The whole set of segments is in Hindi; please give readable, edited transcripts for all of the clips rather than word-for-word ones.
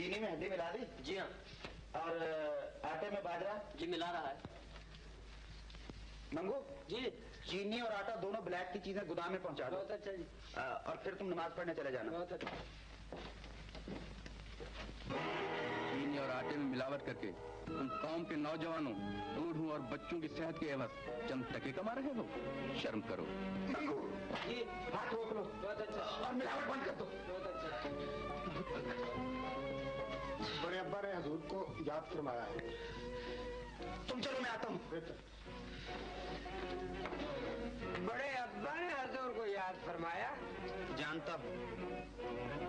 चीनी में हल्दी मिला दी? जी हाँ। और आटे में बाजरा? जी मिला रहा है। मंगू जी। चीनी और आटा दोनों ब्लैक की चीजें गोदाम में पहुंचा दो। बहुत अच्छा जी। और फिर तुम नमाज पढ़ने चले जाना। बहुत अच्छा। चीनी और आटे में मिलावट करके तुम कौम के नौजवानों, बूढ़ों और बच्चों की सेहत के एवज चंद टके कमा रहे हो। शर्म करो। मंगू जी। हाथ रोक लो। बहुत अच्छा। और मिलावट बंद कर दो। बहुत अच्छा। बड़े अब्बा ने हजूर को याद फरमाया है। तुम चलो, मैं आता हूँ। बड़े अब्बा ने हजूर को याद फरमाया? जानता हूँ।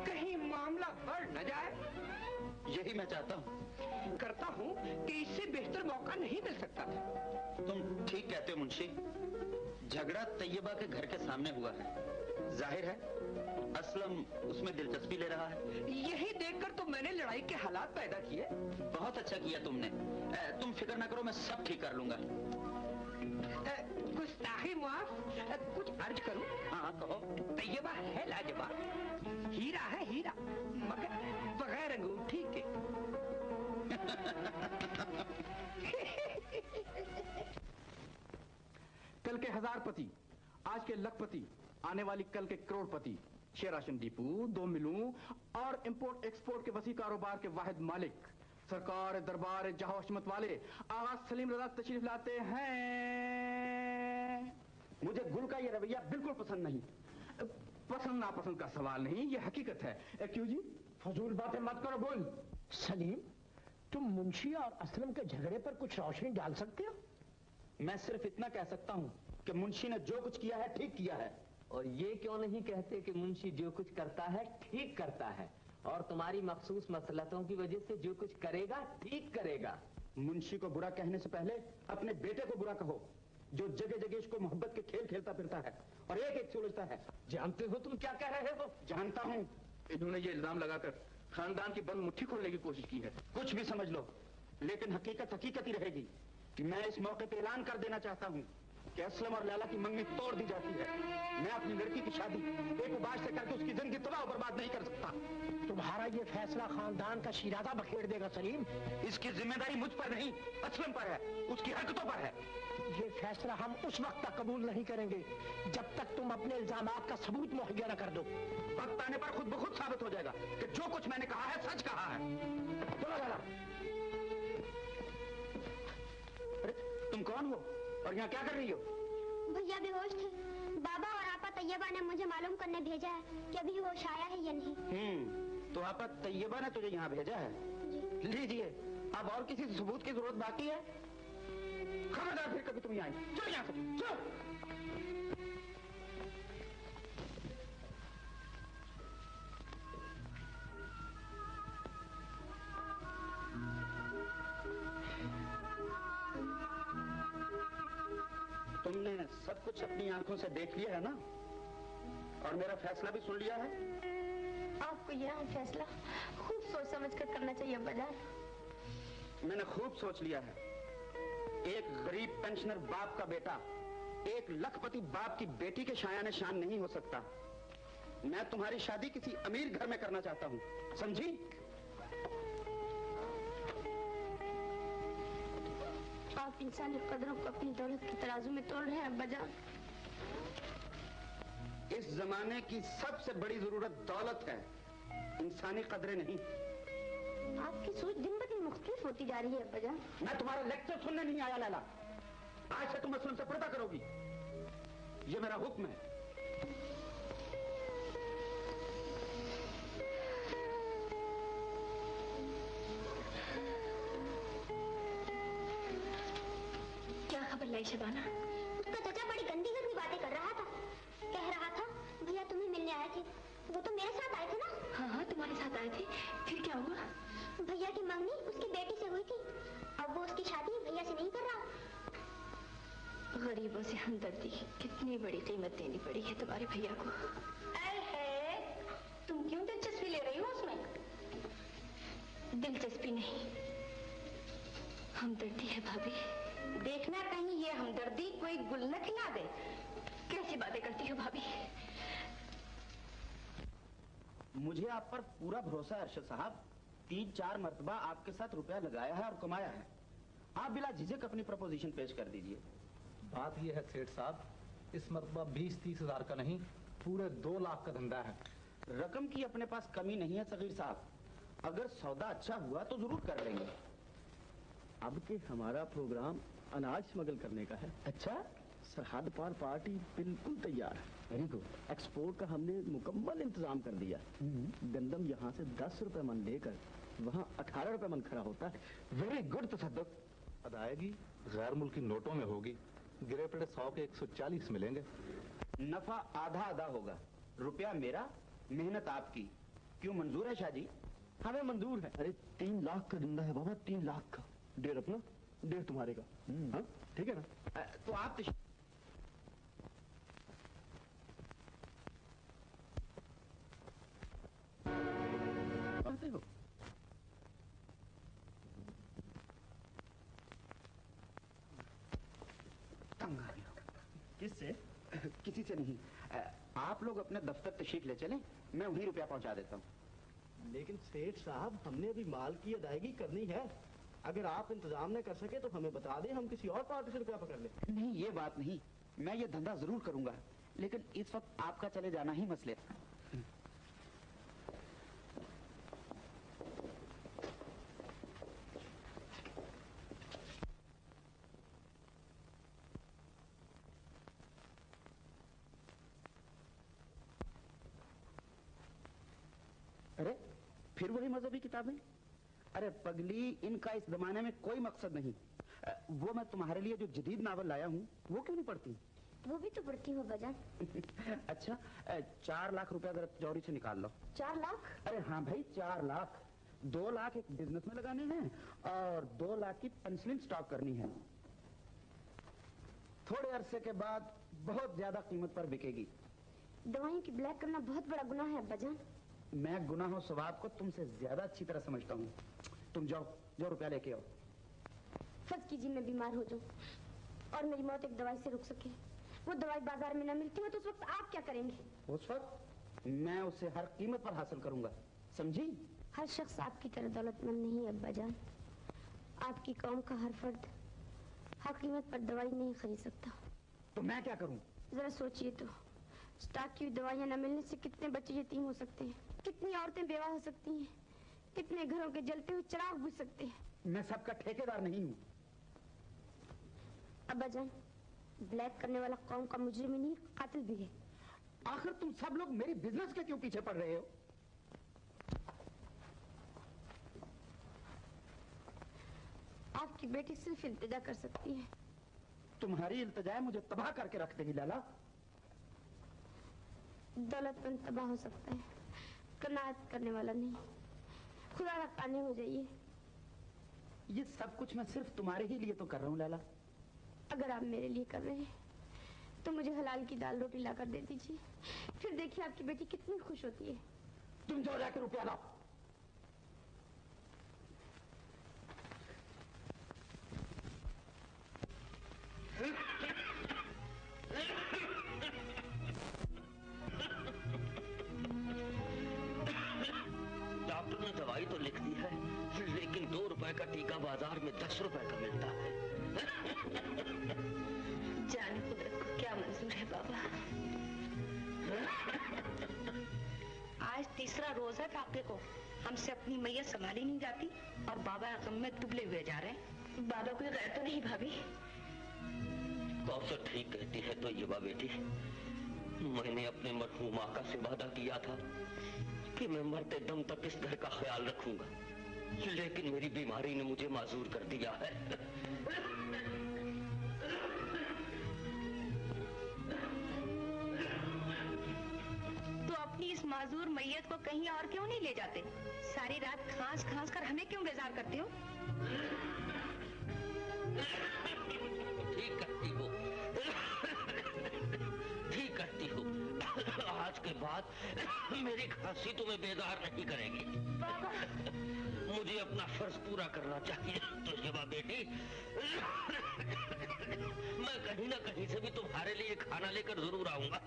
कहीं मामला बढ़ न जाए, यही मैं चाहता हूँ। करता हूँ कि इससे बेहतर मौका नहीं मिल सकता। तुम ठीक कहते हो मुंशी। झगड़ा तैयबा के घर के सामने हुआ है। जाहिर है असलम उसमें दिलचस्पी ले रहा है। यही देखकर तो मैंने लड़ाई के हालात पैदा किए। बहुत अच्छा किया तुमने। तुम फिक्र ना करो, मैं सब ठीक कर लूंगा। गुस्ताखी माफ, कुछ अर्ज करूं? हाँ कहो। तैयबा है लाजवाब, हीरा है हीरा, मगर बगैर अंगूठी के। कल के हजारपति, आज के लखपति, आने वाली कल के करोड़पति, शेराशन डिपो, 2 मिलों और इंपोर्ट एक्सपोर्ट के वसी कारोबार के वाहिद मालिक, सरकार दरबार जहां हशमत वाले आगा सलीम रजा तशरीफ लाते हैं। मुझे गुल का ये रवैया बिल्कुल पसंद नहीं। पसंद नापसंद का सवाल नहीं, ये हकीकत है। क्यों जी? फजूल बातें मत करो। बोल सलीम, तुम मुंशी और असलम के झगड़े पर कुछ रोशनी डाल सकते हो? मैं सिर्फ इतना कह सकता हूँ कि मुंशी ने जो कुछ किया है ठीक किया है। और ये क्यों नहीं कहते कि मुंशी जो कुछ करता है ठीक करता है, और तुम्हारी मखसूस मसलहतों की वजह से जो कुछ करेगा ठीक करेगा। मुंशी को बुरा कहने से पहले अपने बेटे को बुरा कहो, जो जगह जगह इसको मोहब्बत के खेल खेलता फिरता है और एक एक सुलझता है। जानते हो तुम क्या कह रहे हो? जानता हूँ। इन्होंने ये इल्जाम लगाकर खानदान की बंद मुट्ठी खोलने की कोशिश की है। कुछ भी समझ लो, लेकिन हकीकत हकीकत ही रहेगी कि मैं इस मौके पे ऐलान कर देना चाहता हूँ कि असलम और लैला की मंगनी तोड़ दी जाती है। मैं अपनी लड़की की शादी एक उबाश से करके उसकी जिंदगी तबाह बर्बाद नहीं कर सकता। तुम्हारा ये फैसला खानदान का शिराजा बखेड़ देगा सलीम। इसकी जिम्मेदारी मुझ पर नहीं, असलम पर है, उसकी हरकतों पर है। ये फैसला हम उस वक्त तक कबूल नहीं करेंगे जब तक तुम अपने इल्जामात का सबूत मुहैया न कर दो। वक्त आने पर खुद ब खुद साबित हो जाएगा कि जो कुछ मैंने कहा है सच कहा है। चलो लैला। अरे तुम कौन हो और यहाँ क्या कर रही हो? भैया बेहोश थे। बाबा और आपा तैयबा ने मुझे मालूम करने भेजा है कि अभी होश आया है या नहीं। तो आपा तैयबा ने तुझे यहाँ भेजा है? लीजिए, अब और किसी सबूत की जरूरत बाकी है? खबरदार फिर कभी तुम यहाँ आई। चलो यहाँ से, चलो। तुमने सब कुछ अपनी आंखों से देख लिया है ना, और मेरा फैसला भी सुन लिया है। आपको यह फैसला खूब सोच समझ कर करना चाहिए अब्बाजान। मैंने खूब सोच लिया है। एक गरीब पेंशनर बाप का बेटा एक लखपति बाप की बेटी के शायाने शान नहीं हो सकता। मैं तुम्हारी शादी किसी अमीर घर में करना चाहता हूँ, समझी? आप इंसानी कदरों को अपनी दौलत की तराजू में तोड़ रहे हैं अब्बाजान। इस जमाने की सबसे बड़ी जरूरत दौलत है, इंसानी कदरें नहीं। आपकी सोच दिन ब दिन मुख्तलिफ होती जा रही है अब्बाजान। मैं तुम्हारा लेक्चर सुनने नहीं आया लैला। आज से तुम असलम से पर्दा करोगी, ये मेरा हुक्म है। क्या खबर लाई शबाना? उसका चाचा बड़ी गंदी गंदी बातें कर रहा था। कह रहा था भैया तुम्हें मिलने आए थे। वो तो मेरे साथ आए थे ना? हाँ हाँ तुम्हारे साथ आए थे। फिर क्या हुआ? भैया की मंगनी उसकी बेटी से हुई थी। अब वो उसकी शादी भैया से नहीं कर रहा। गरीबों से हमदर्दी कितनी बड़ी कीमत देनी पड़ी है तुम्हारे भैया को। तुम क्यों दिलचस्पी ले रही हो उसमें? दिलचस्पी नहीं, हमदर्दी है भाभी। देखना कहीं ये हमदर्दी कोई गुल न खिला दे। कैसी बातें करती हो भाभी? मुझे आप पर पूरा भरोसा है अरशद साहब। 3-4 मरतबा आपके साथ रुपया लगाया है और कमाया है। आप बिला झिझक अपनी प्रपोजिशन पेश कर दीजिए। बात यह है सेठ साहब, इस मरतबा 20-30 हजार का नहीं, पूरे 2 लाख का धंधा है। रकम की अपने पास कमी नहीं है सगीर साहब, अगर सौदा अच्छा हुआ तो जरूर कर लेंगे। अब के हमारा प्रोग्राम अनाज स्मगल करने का है। अच्छा, सरहद पार पार्टी बिल्कुल तैयार है। Very good. एक्सपोर्ट का हमने मुकम्मल इंतजाम कर दिया। गंदम यहाँ से 10 रुपए मन लेकर वहाँ 18 रुपए मन खरा होता है। वेरी गुड तसद्दुक। अदायगी गैर मुल्की नोटों में होगी, गिरे पड़े 100 के 140 मिलेंगे। नफा आधा आधा होगा, रुपया मेरा, मेहनत आपकी। क्यों, मंजूर है शाहजी? हमें मंजूर है। अरे 3 लाख का धंधा है बाबा, 3 लाख का। 1.5 अपना, 1.5 तुम्हारे का। हाँ ठीक है ना? तो आप हो तंग आ गया। किससे? किसी से नहीं। आप लोग अपने दफ्तर तशरीफ ले चलें, मैं वहीं रुपया पहुंचा देता हूँ। लेकिन सेठ साहब, हमने अभी माल की अदायगी करनी है। अगर आप इंतजाम न कर सके तो हमें बता दें, हम किसी और पार्टी से रुपया पकड़ लें। नहीं, ये बात नहीं, मैं ये धंधा जरूर करूंगा, लेकिन इस वक्त आपका चले जाना ही मसले। अरे फिर वही मजहबी किताबें? अरे पगली, इनका इस जमाने में कोई मकसद नहीं। वो मैं तुम्हारे लिए जो जदीद नावल लाया हूँ वो क्यों नहीं पढ़ती? वो भी तो पढ़ती हूँ बजान। अच्छा, 4 लाख रुपया जरा तिजोरी से निकाल लो। 4 लाख? अरे हाँ भाई, 4 लाख। 2 लाख एक बिजनेस में लगाने हैं और 2 लाख की पेंसिलिन स्टॉक करनी है। थोड़े अरसे के बाद बहुत ज्यादा कीमत पर बिकेगी। दवाइयों की ब्लैक करना बहुत बड़ा गुनाह है बजान। मैं गुनाह सवाब को तुमसे ज्यादा अच्छी तरह समझता हूँ। तुम जाओ, जो रुपया लेके आओ। फर्ज कीजिए मैं बीमार हो जाऊं और मेरी मौत एक दवाई से रुक सके, वो दवाई बाजार में न मिलती हो, तो उस वक्त आप क्या करेंगे? उस वक्त मैं उसे हर कीमत पर हासिल करूंगा, समझी? हर शख्स आपकी तरह दौलतमंद नहीं है अब्बाजान। आपकी कौम का हर फर्द हर कीमत पर दवाई नहीं खरीद सकता। तो मैं क्या करूं? जरा सोचिए तो, स्टॉक की दवाइयां न मिलने से कितने बच्चे यतीम हो सकते हैं, कितनी औरतें बेवा हो सकती हैं, कितने घरों के जलते हुए चिराग बुझ सकते हैं। मैं सबका ठेकेदार नहीं हूँ। अब्बाजान, ब्लैक करने वाला कौम का मुजरिम ही नहीं, कातिल भी है। आखिर तुम सब लोग मेरी बिजनेस के क्यों पीछे पड़ रहे हो? आपकी बेटी सिर्फ इल्तिजा कर सकती है। तुम्हारी इल्तिजा मुझे तबाह करके रख देगी लाला। दौलतमंद तबाह हो सकता है, कनात करने वाला नहीं। खुदा का काने हो जाइए। ये सब कुछ मैं सिर्फ तुम्हारे ही लिए तो कर रहा हूँ लाला। अगर आप मेरे लिए कर रहे हैं तो मुझे हलाल की दाल रोटी लाकर दे दीजिए, फिर देखिए आपकी बेटी कितनी खुश होती है। तुम जाओ, जाकर रुपया लाओ। डॉक्टर ने दवाई तो लिख दी है, लेकिन 2 रुपए का टीका बाजार में 10 रुपए का मिलता है। जाने कुदरत को क्या मंजूर है बाबा। आज तीसरा रोज है काके को, हमसे अपनी मैयत संभाली नहीं जाती और बाबा गम में दुबले हुए जा रहे हैं। बाबा कोई गैर तो नहीं भाभी? कौसर ठीक कहती है तो ये बेटी, मैंने अपने मरहूम आका से वादा किया था कि मैं मरते दम तक इस घर का ख्याल रखूंगा, लेकिन मेरी बीमारी ने मुझे माजूर कर दिया है। तो अपनी इस माजूर मैयत को कहीं और क्यों नहीं ले जाते? सारी रात खांस खांस कर हमें क्यों बेजार करते हो? ठीक करती हो, ठीक करती हो। आज के बाद मेरी खांसी तुम्हें बेजार नहीं करेगी। मुझे अपना फर्ज पूरा करना चाहिए। तो शिवा बेटी, मैं कहीं ना कहीं से भी तुम्हारे लिए खाना लेकर जरूर आऊंगा।